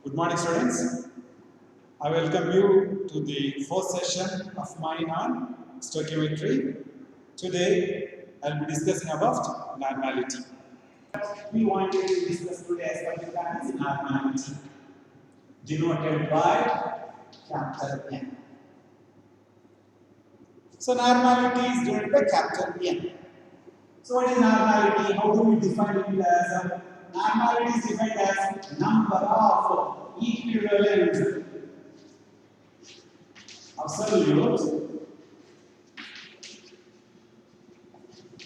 Good morning, students. I welcome you to the fourth session of mine on stoichiometry. Today, I'll be discussing about normality. We wanted to discuss today as topic is normality, denoted by capital N. So, normality is denoted by capital N. So, what is normality? How do we define it as? Normality is defined as number of equivalent absolute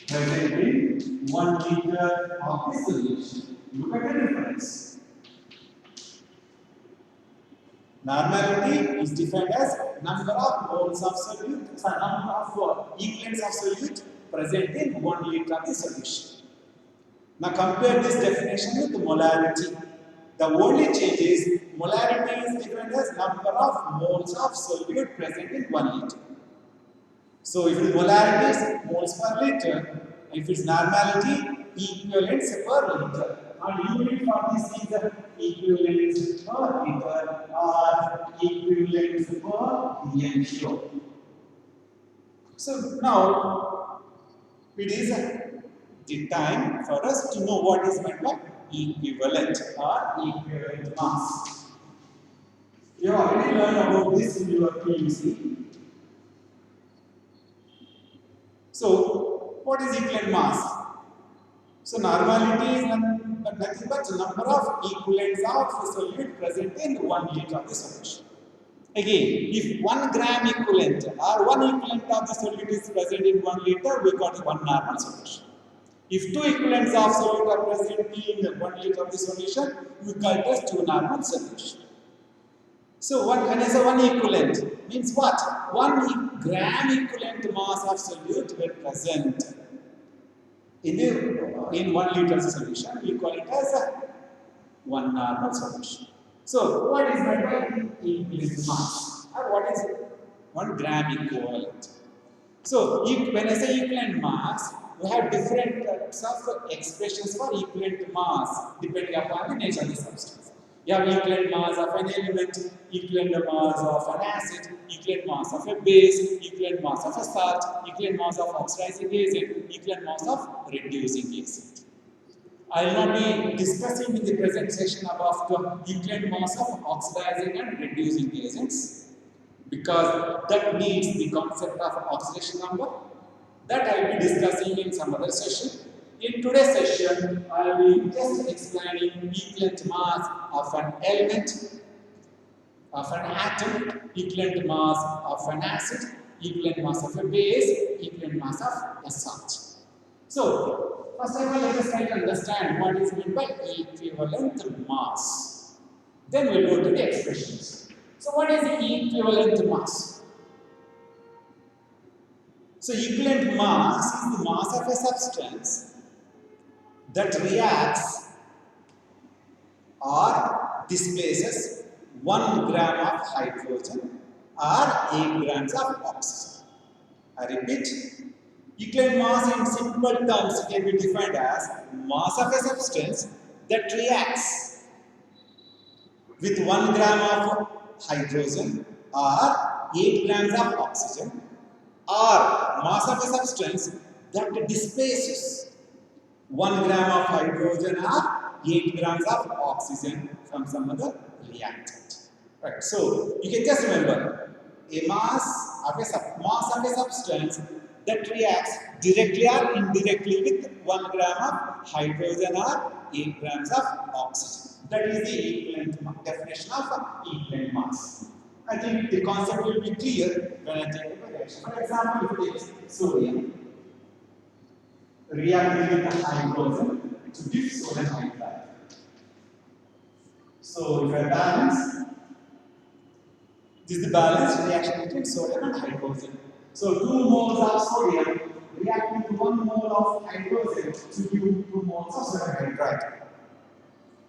present in 1 liter of the solution. Look at the difference. Normality is defined as number of moles of solute, number of equivalents of solute present in 1 liter of the solution. Now compare this definition with molarity. The only change is molarity is defined as number of moles of solute present in 1 liter. So if it is molarity is moles per liter, if it's normality, equivalents per liter. And unit for this is the equivalents per liter or equivalents per kilo. So now it is the time for us to know what is meant by equivalent or equivalent mass. You have already learned about this in your PUC. So, what is equivalent mass? So, normality is nothing but the number of equivalents of the solute present in 1 liter of the solution. Again, if 1 gram equivalent or 1 equivalent of the solute is present in 1 liter, we got 1 normal solution. If 2 equivalents of solute are present in 1 liter of the solution, we call it as 2 normal solution. So, when I say 1 equivalent, means what? 1 gram equivalent mass of solute were present in 1 liter solution. We call it as 1 normal solution. So, what is meant by equivalent mass? Or what is 1 gram equivalent? So, when I say equivalent mass, we have different types of expressions for equivalent mass depending upon the nature of the substance. You have equivalent mass of an element, equivalent mass of an acid, equivalent mass of a base, equivalent mass of a salt, equivalent mass of oxidizing agent, equivalent mass of reducing agent. I will not be discussing in the present session about the equivalent mass of oxidizing and reducing agents because that needs the concept of oxidation number. That I will be discussing in some other session. In today's session, I will be just explaining equivalent mass of an element, of an atom, equivalent mass of an acid, equivalent mass of a base, equivalent mass of a salt. So, first of all, let us try to understand what is meant by equivalent mass. Then we will go to the expressions. So, what is equivalent mass? So, equivalent mass is the mass of a substance that reacts or displaces 1 gram of hydrogen or 8 grams of oxygen. I repeat, equivalent mass in simple terms can be defined as mass of a substance that reacts with 1 gram of hydrogen or 8 grams of oxygen, or mass of a substance that displaces 1 gram of hydrogen or 8 grams of oxygen from some other reactant. Right. So you can just remember a mass of a substance that reacts directly or indirectly with 1 gram of hydrogen or 8 grams of oxygen. That is the equivalent definition of equivalent mass. I think the concept will be clear when I take a reaction. For example, if it is sodium reacting with hydrogen to give sodium hydride. So, if I balance, this is the balanced reaction between sodium and hydrogen. So, 2 moles of sodium reacting to 1 mole of hydrogen to give 2 moles of sodium hydride.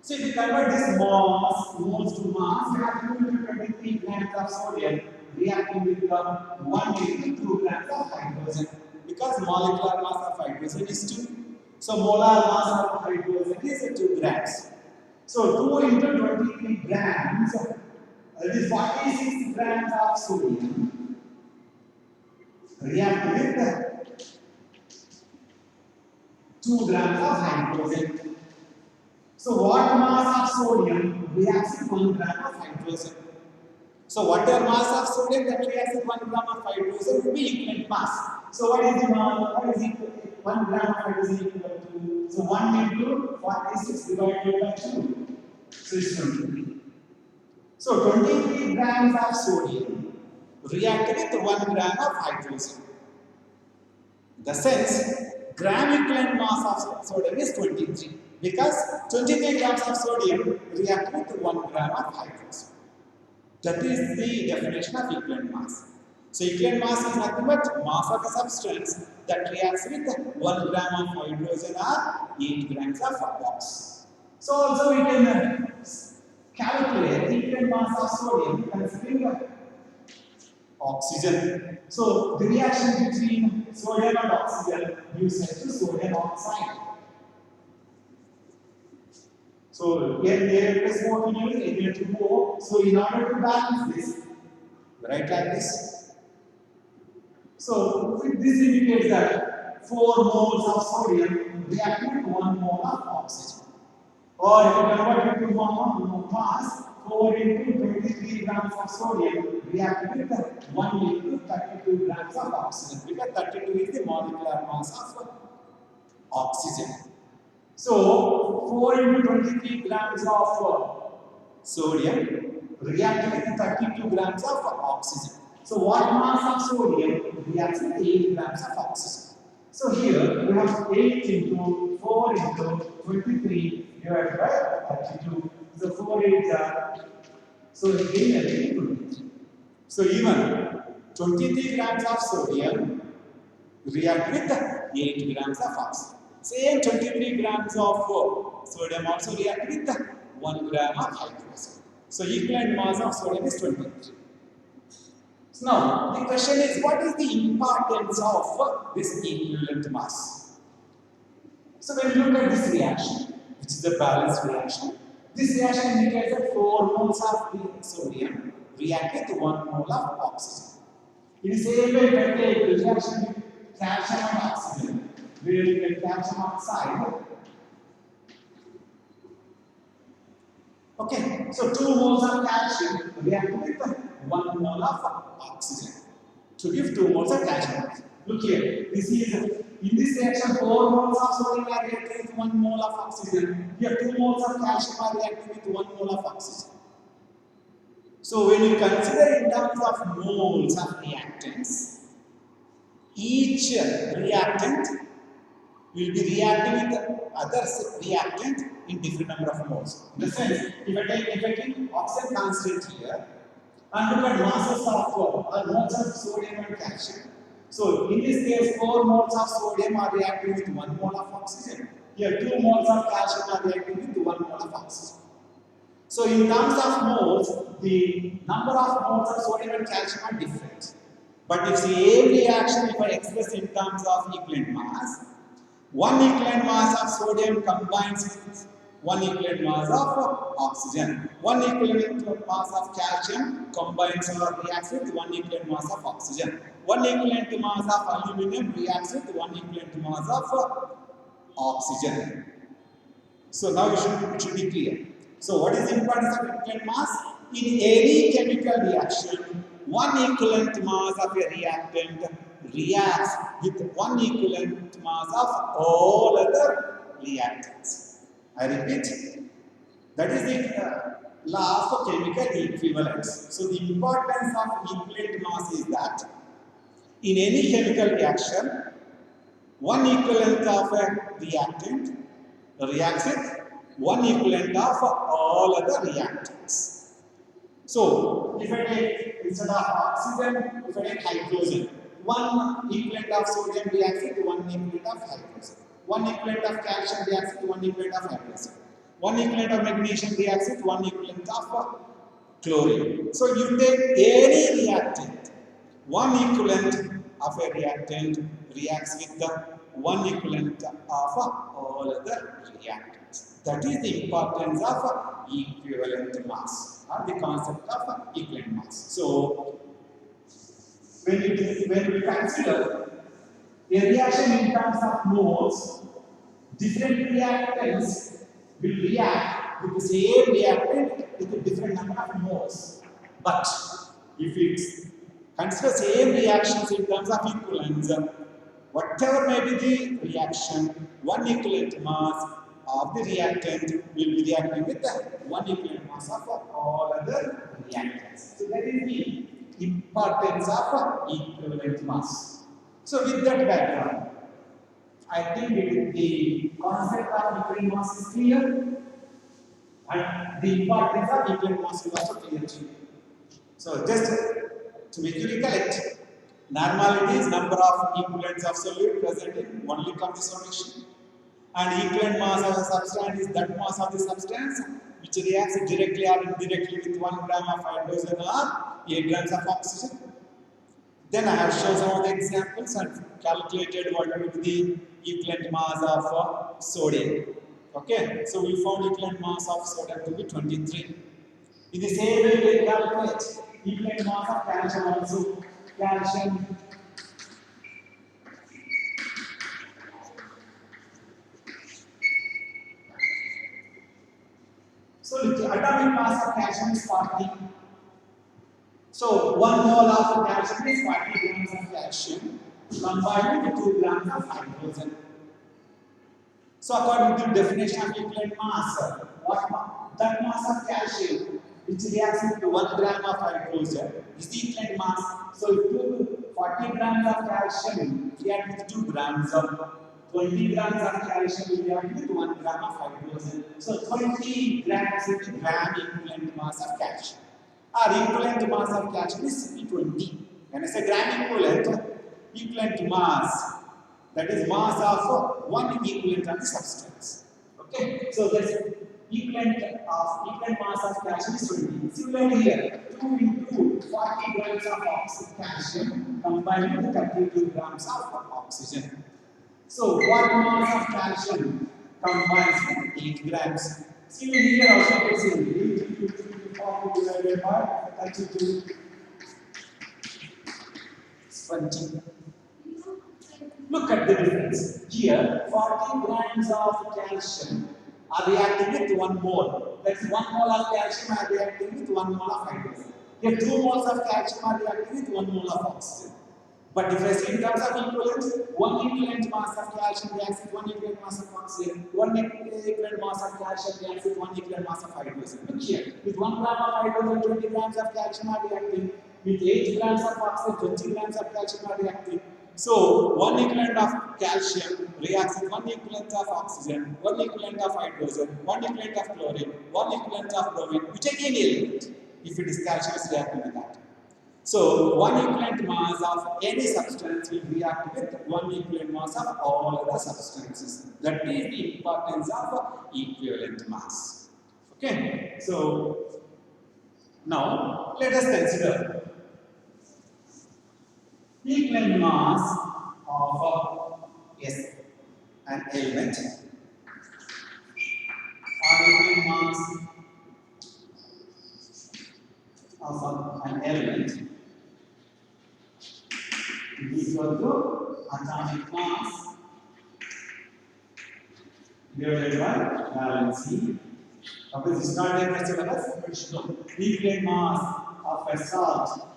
So, if you convert this moles to mass, you have 223 grams of sodium reacting with 182 grams of hydrogen because molecular mass of hydrogen is 2. So, molar mass of hydrogen is 2 grams. So 2 into 23 grams, that is 46 grams of sodium react with 2 grams of hydrogen. So what mass of sodium reacts with 1 gram of hydrogen? So whatever mass of sodium that reacts with 1 gram of hydrogen will be equivalent mass. So what is the mass? What is equal? 1 gram of hydrogen equal to? So 1 into 46 divided by 2. So it's 23. So 23 grams of sodium react with 1 gram of hydrogen. The sense gram equivalent mass of sodium is 23 because 23 grams of sodium react with 1 gram of hydrogen. That is the definition of equivalent mass. So equivalent mass is nothing but mass of a substance that reacts with 1 gram of hydrogen or 8 grams of oxygen. So also we can calculate the equivalent mass of sodium considering oxygen. So the reaction between sodium and oxygen gives rise to sodium oxide. So here there is more to use, here to go. So in order to balance this, write like this. So this indicates that 4 moles of sodium react with 1 mole of oxygen. Or if you convert it to mass, 4 into 23 grams of sodium react with 1 into 32 grams of oxygen, because 32 is the molecular mass of oxygen. So 4 into 23 grams of sodium react with 32 grams of oxygen. So what mass of sodium reacts with 8 grams of oxygen? So here we have 8 into 4 into 23 divided by 32. So 4 8 so again 23. So even 23 grams of sodium react with 8 grams of oxygen. Same 23 grams of sodium also react with 1 gram of hydrogen. So equivalent mass of sodium is 23. So now the question is, what is the importance of this equivalent mass? So when you look at this reaction, which is a balanced reaction, this reaction indicates that 4 moles of sodium react with 1 mole of oxygen. In the same way, when the reaction with calcium and oxygen, we will get calcium oxide. Okay, so 2 moles of calcium react with 1 mole of oxygen to give 2 moles of calcium. Look here, this is in this reaction 4 moles of sodium are reacting with 1 mole of oxygen. Here 2 moles of calcium are reacting with 1 mole of oxygen. So when you consider in terms of moles of reactants, each reactant will be reacting with other reactant in different number of moles. In the sense, if I take oxygen constant here and look at masses of moles of sodium and calcium. So in this case, 4 moles of sodium are reacting with 1 mole of oxygen. Here 2 moles of calcium are reacting with 1 mole of oxygen. So in terms of moles, the number of moles of sodium and calcium are different. But if the same reaction, if I express in terms of equivalent mass, 1 equivalent mass of sodium combines with 1 equivalent mass of oxygen. 1 equivalent mass of calcium combines or reacts with 1 equivalent mass of oxygen. 1 equivalent mass of aluminum reacts with 1 equivalent mass of oxygen. So now it should be clear. So what is the importance of equivalent mass? In any chemical reaction, 1 equivalent mass of a reactant reacts with 1 equivalent mass of all other reactants. I repeat, that is the law of chemical equivalence. So the importance of equivalent mass is that in any chemical reaction, 1 equivalent of a reactant reacts with 1 equivalent of all other reactants. So if I take instead of oxygen, if I take hydrogen, 1 equivalent of sodium reacts with 1 equivalent of hydrogen. 1 equivalent of calcium reacts with 1 equivalent of hydrogen. 1 equivalent of magnesium reacts with 1 equivalent of chlorine. So you take any reactant, 1 equivalent of a reactant reacts with the 1 equivalent of all other reactants. That is the importance of equivalent mass, or the concept of equivalent mass. So, when we consider a reaction in terms of moles, different reactants will react with the same reactant with a different number of moles. But if it's consider same reactions in terms of equivalence, whatever may be the reaction, one equivalent mass of the reactant will be reacting with one equivalent mass of all other reactants. So that is the importance of equivalent mass. So with that background, I think the concept of equivalent mass is clear, and the importance of equivalent mass is also clear to you. So just to make you recollect, normality is number of equivalents of solute present in one lick of the solution, and equivalent mass of a substance is that mass of the substance which reacts directly or indirectly with 1 gram of hydrogen or 8 grams of oxygen. Then I have shown some of the examples and calculated what would be the equivalent mass of sodium. Okay, so we found equivalent mass of sodium to be 23. In the same way, we calculate equivalent mass of calcium also. Calcium so the atomic mass of calcium is 40. So 1 mole of calcium is 40 grams of calcium combined with 2 grams of hydrogen. So according to the definition of equivalent mass, that mass of calcium which reacts with 1 gram of hydrogen is the equivalent mass. So if 40 grams of calcium react with 2 grams of 20 grams of calcium will react with 1 gram of hydrogen. So 20 grams is the gram equivalent mass of calcium. Our equivalent mass of calcium is simply 20. When I say gram equivalent mass, that is mass of one equivalent of the substance. Okay, so that's equivalent mass of calcium is 20. Similarly here, 2 into 40 grams of calcium combined with 32 grams of oxygen. So what mass of calcium combines with 8 grams? Similarly here also you can see 8 into 40 divided by 32 is 20. Look at the difference. Here, 40 grams of calcium are reacting with 1 mole. That's 1 mole of calcium are reacting with 1 mole of hydrogen. Here, 2 moles of calcium are reacting with 1 mole of oxygen. But if I see in terms of equivalence, 1 equivalent mass of calcium reacts with 1 equivalent mass of oxygen, 1 equivalent mass of calcium reacts with 1 equivalent mass of hydrogen. Look here, with 1 gram of hydrogen, 20 grams of calcium are reacting. With 8 grams of oxygen, 20 grams of calcium are reacting. So, 1 equivalent of calcium reacts with 1 equivalent of oxygen, 1 equivalent of hydrogen, 1 equivalent of chlorine, 1 equivalent of bromine, which again element, if it is calcium, is reacting with that. So, 1 equivalent mass of any substance will react with 1 equivalent mass of all other substances. That is the importance of equivalent mass. Okay, so now let us consider equivalent mass of an element or equivalent mass of an element is equal to atomic mass divided by valency. Okay, this is not a syllabus, but it should know. Equivalent mass of a salt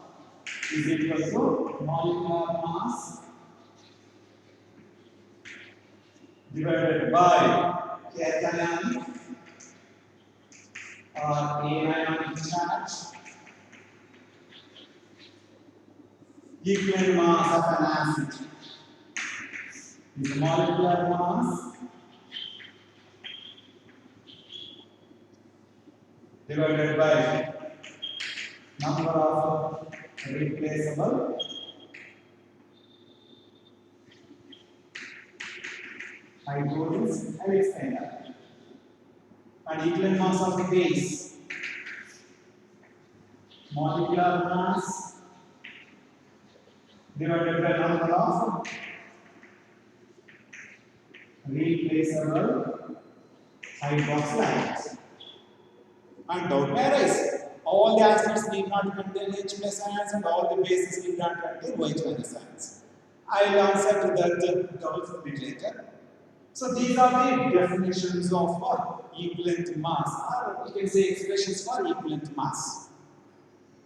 is equal to molecular mass divided by cationic or anionic charge. Equivalent mass of an acid is molecular mass divided by number of replaceable hydrogens. I will explain that. And equivalent mass of the base, molecular mass divided by number of replaceable hydroxyl ions. And doubt may arise. All the acids need not contain H plus ions and all the bases need not contain OH minus ions. I will answer to that doubt a bit later. So these are the definitions of equivalent mass, or you can say expressions for equivalent mass.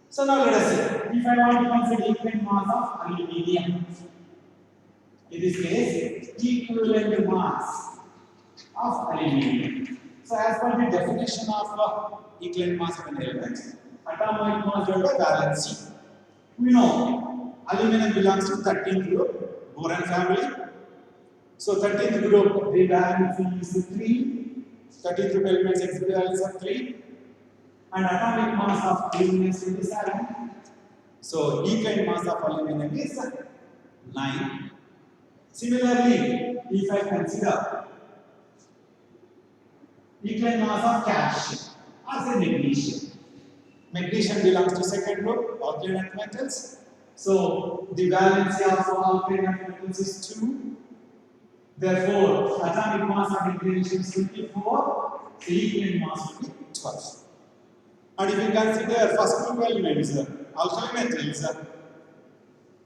So now let us see. If I want to consider equivalent mass of aluminium, in this case, equivalent mass of aluminium. So as per the definition of equivalent mass of an element, atomic mass divided by valency. We know aluminum belongs to 13th group, boron family. So 13th group, the valency is 3. 13th group elements equivalence of 3. And atomic mass of aluminum is 27. So equivalent mass of aluminum is 9. Similarly, if I consider equivalent mass of calcium as a magnesium. Magnesium belongs to second group, alkaline metals. So the valency of alkaline metals is 2. Therefore, atomic mass of magnesium is 24. So equivalent mass will be 12. And if you consider first group elements, alkaline metals,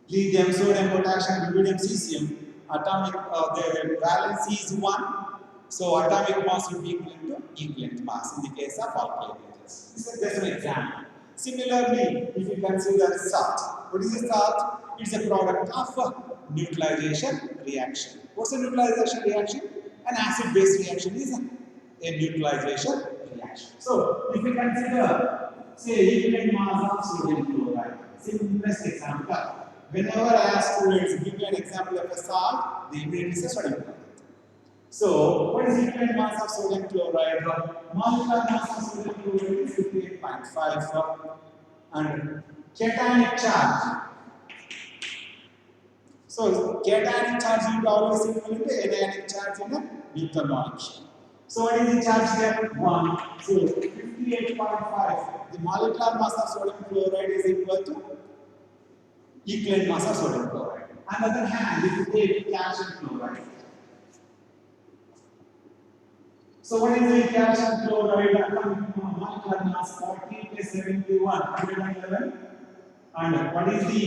lithium, sodium, potassium, rubidium, cesium, atomic the valency is 1. So atomic mass will be equivalent to equivalent mass in the case of alkaline metals. This is just an example. Similarly, if you consider salt, what is a salt? It's a product of neutralization reaction. What's a neutralization reaction? An acid-base reaction is a neutralization reaction. So, if you consider, say, equivalent mass of sodium chloride, simplest example. Whenever I ask students, give me an example of a salt, they immediately say sodium chloride. So, what is equivalent mass of sodium chloride? Molecular mass of sodium chloride is 58.5 and cationic charge. So, cationic charge is always equal to anionic charge in a neutral molecule. So, what is the charge here? 1. So, 58.5. The molecular mass of sodium chloride is equal to equivalent mass of sodium chloride. On the other hand, if you take calcium chloride, so what is the calcium chloride molecular mass? 40 plus 71, 111. And what is the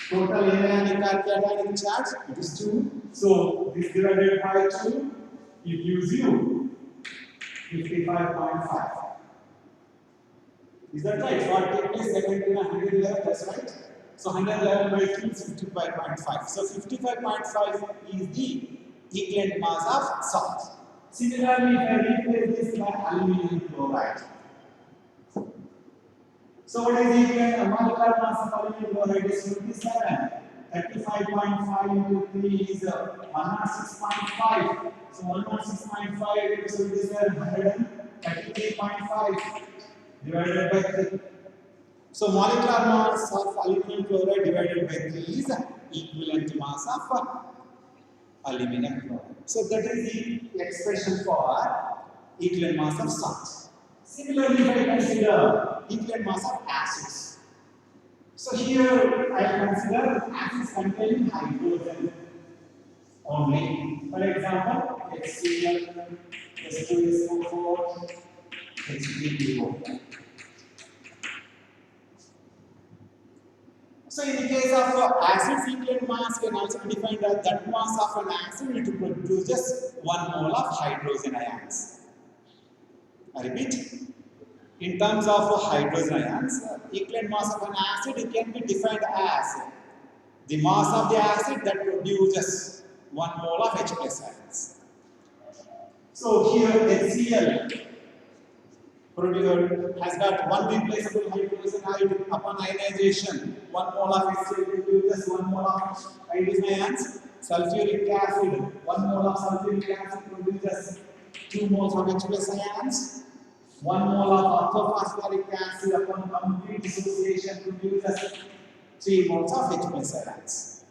total anionic or cationic charge? It is 2. So this divided by 2, it gives you 55.5. Is that right? 40 plus 71, 111, that's right. So 111 by 2 is 55.5. So 55.5 is the equivalent mass of salt. Similarly, if I replace this by aluminum chloride. So what is the equivalent molecular mass of aluminum chloride is 27. 35.5 into 3 is 106.5. So 106.5 into 27, 133.5 divided by 3. So molecular mass of aluminum chloride divided by 3 is equivalent mass of aluminum chloride. So that is the expression for equivalent mass of salt. Similarly, if I consider equivalent mass of acids. So here I consider acids containing hydrogen only. For example, HCl, H2SO4, H3PO. So in the case of acids, equivalent mass can also be defined as that mass of an acid which produces 1 mole of hydrogen ions. I repeat, in terms of hydrogen ions, equivalent mass of an acid it can be defined as the mass of the acid that produces 1 mole of H plus ions. So here HCl has got 1 replaceable hydrogen ion upon ionization. 1 mole of HCl produces 1 mole of hydrogen ions. Sulfuric acid, 1 mole of sulfuric acid produces 2 moles of H plus ions. 1 mole of orthophosphoric acid upon complete dissociation produces 3 moles of H plus ions.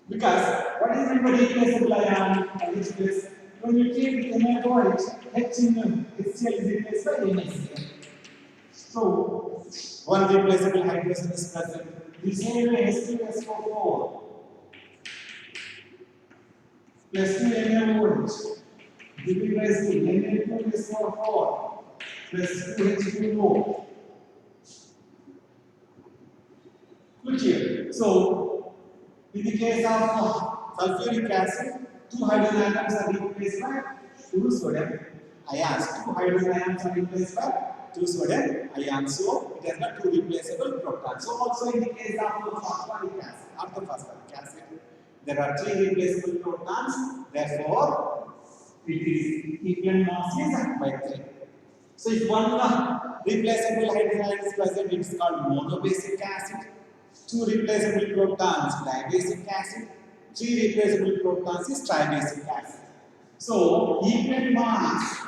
Because what is the replaceable ion H plus? When you treat NaOH, H in HCl is replaced by NaCl. So, 1 replaceable hydrogen is present. The same way H2SO4 plus 2 NaOH. giving rise to Na2SO4 plus 2H2O. Look here. So, in the case of sulfuric acid, 2 hydrogen atoms are replaced by 2 sodium ions. 2 hydrogen ions are replaced by 2 sodium ions. So, it has got 2 replaceable protons. So, also in the case of phosphoric acid, orthophosphoric acid, there are 3 replaceable protons. Therefore, it is equivalent mass is by 3. So, if one replaceable hydrogen ion is present, it is called monobasic acid. 2 replaceable protons, dibasic acid. 3 replaceable protons is tribasic acid. So, equivalent mass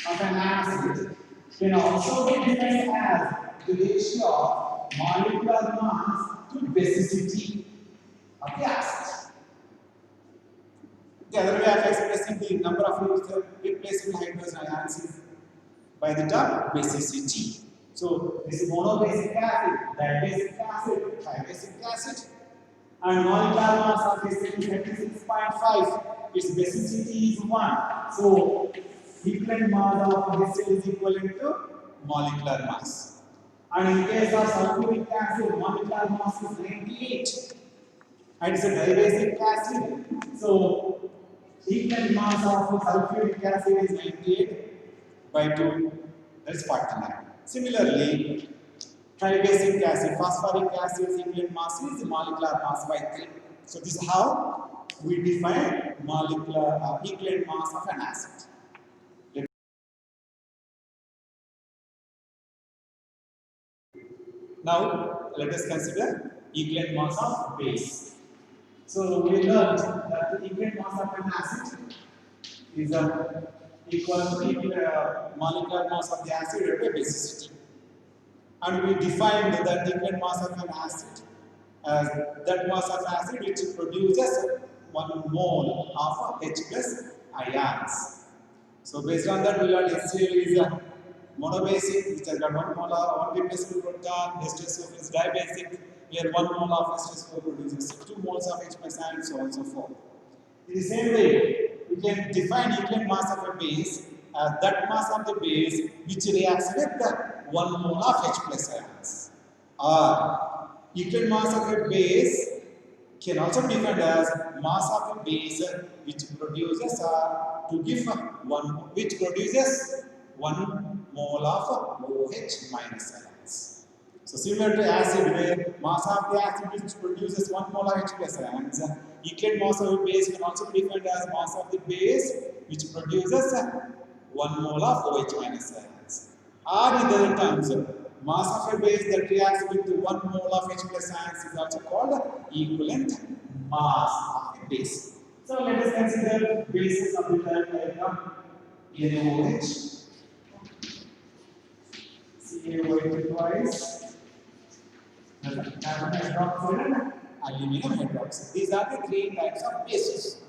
of an acid can also be defined as the ratio of molecular mass to basicity of the acid. The other way of expressing the number of replaceable hydrogen ions is by the term basicity. So, this is monobasic acid, dibasic acid, tribasic acid, and molecular mass of this is 36.5. Its basicity is 1. So, equivalent mass of this is equivalent to molecular mass. And in case of sulfuric acid, molecular mass is 98. And it's a dibasic acid. So, equivalent mass of sulfuric acid is 98 by 2. That's 49. Similarly, tribasic acid, phosphoric acid's equivalent mass is molecular mass by 3. So, this is how we define molecular equivalent mass of an acid. Now, let us consider equivalent mass of base. So, we learned that the equivalent mass of an acid is equal to molecular mass of the acid divided by basicity. And we defined that the equivalent mass of an acid as that mass of acid which produces 1 mole of H plus ions. So, based on that, we learned HCl is a monobasic, which has got 1 mole of 1 replaceable proton. H2SO4 is dibasic, where 1 mole of H2SO4 produces 2 moles of H plus ion, so on and so forth. In the same way, we can define equivalent mass of a base as that mass of the base which reacts with the 1 mole of H plus ions. Or equivalent mass of a base can also be defined as mass of a base which produces one mole of OH minus ions. So, similar to acid, where mass of the acid which produces 1 mole of H plus ions, equivalent mass of a base can also be defined as mass of the base which produces 1 mole of OH minus ions. Or in other terms, mass of a base that reacts with 1 mole of H plus ions is also called equivalent mass of the base. So, let us consider bases of the diagram NaOH, CaOH twice, carbon hydroxide and aluminum hydroxide. These are the 3 types of bases.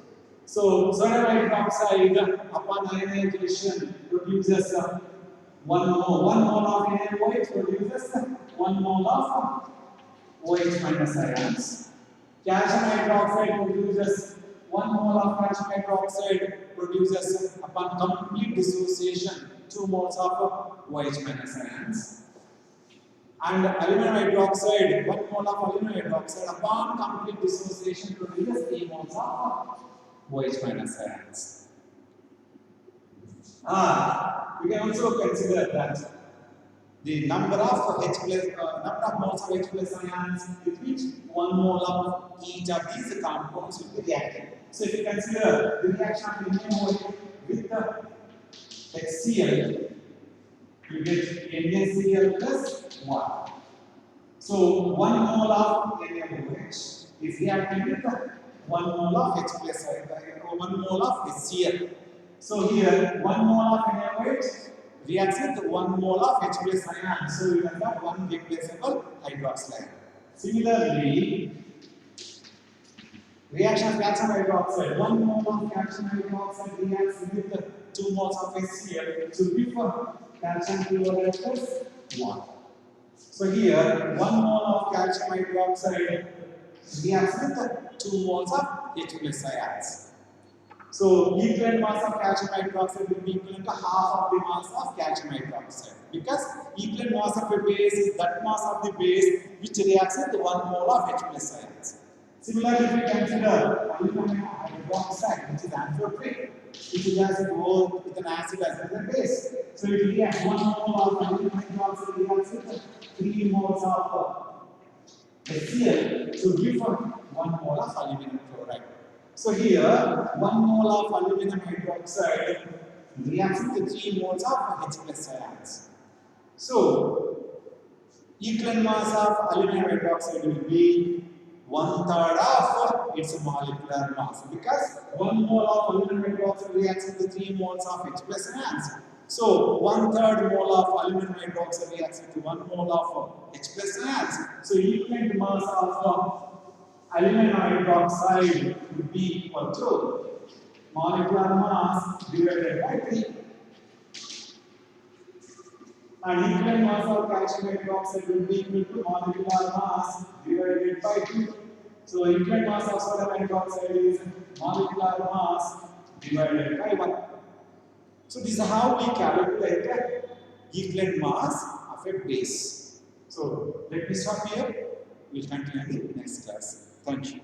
So, sodium hydroxide upon ionization produces 1 mole of NaOH produces 1 mole of OH minus ions. Calcium hydroxide produces 1 mole of calcium hydroxide produces upon complete dissociation 2 moles of OH minus ions. And aluminum hydroxide, 1 mole of aluminum hydroxide upon complete dissociation produces 3 moles of OH minus ions. We can also consider that the number of moles of H plus ions with which 1 mole of each of these compounds will be reacting. So, if you consider the reaction of NaOH with the HCl, you get NaCl plus 1. So, 1 mole of NaOH is reacting with 1 mole of H plus ion, 1 mole of HCl. So, here 1 mole of NaOH reacts with 1 mole of H plus ion. So, we have got 1 replaceable hydroxyl ion. Similarly, reaction of calcium hydroxide, 1 mole of calcium hydroxide reacts with 2 moles of HCl to give calcium chloride plus 1. So, here 1 mole of calcium hydroxide reacts with 2 moles of H plus ions. So equivalent mass of calcium hydroxide will be equivalent to half of the mass of calcium hydroxide, because equivalent mass of a base is that mass of the base which reacts with 1 mole of H plus ions. Similarly, if we consider aluminum hydroxide, which is amphoteric, which reacts both with an acid as well as a base. So it reacts 1 mole of aluminum hydroxide reacts with 3 moles of HCl to give 1 mole of aluminum chloride. So here, 1 mole of aluminum hydroxide reacts with 3 moles of H plus ions. So, equivalent mass of aluminum hydroxide will be 1/3 of its molecular mass, because 1 mole of aluminum hydroxide reacts with 3 moles of H plus ions. So 1/3 mole of aluminum hydroxide reacts with 1 mole of H plus ions. So equivalent mass of aluminum hydroxide would be equal to molecular mass divided by 3. And equivalent mass of calcium hydroxide will be equal to molecular mass divided by 2. So equivalent mass of sodium hydroxide is molecular mass divided by 1. So this is how we calculate equivalent mass of a base. So let me stop here. We'll continue in the next class. Thank you.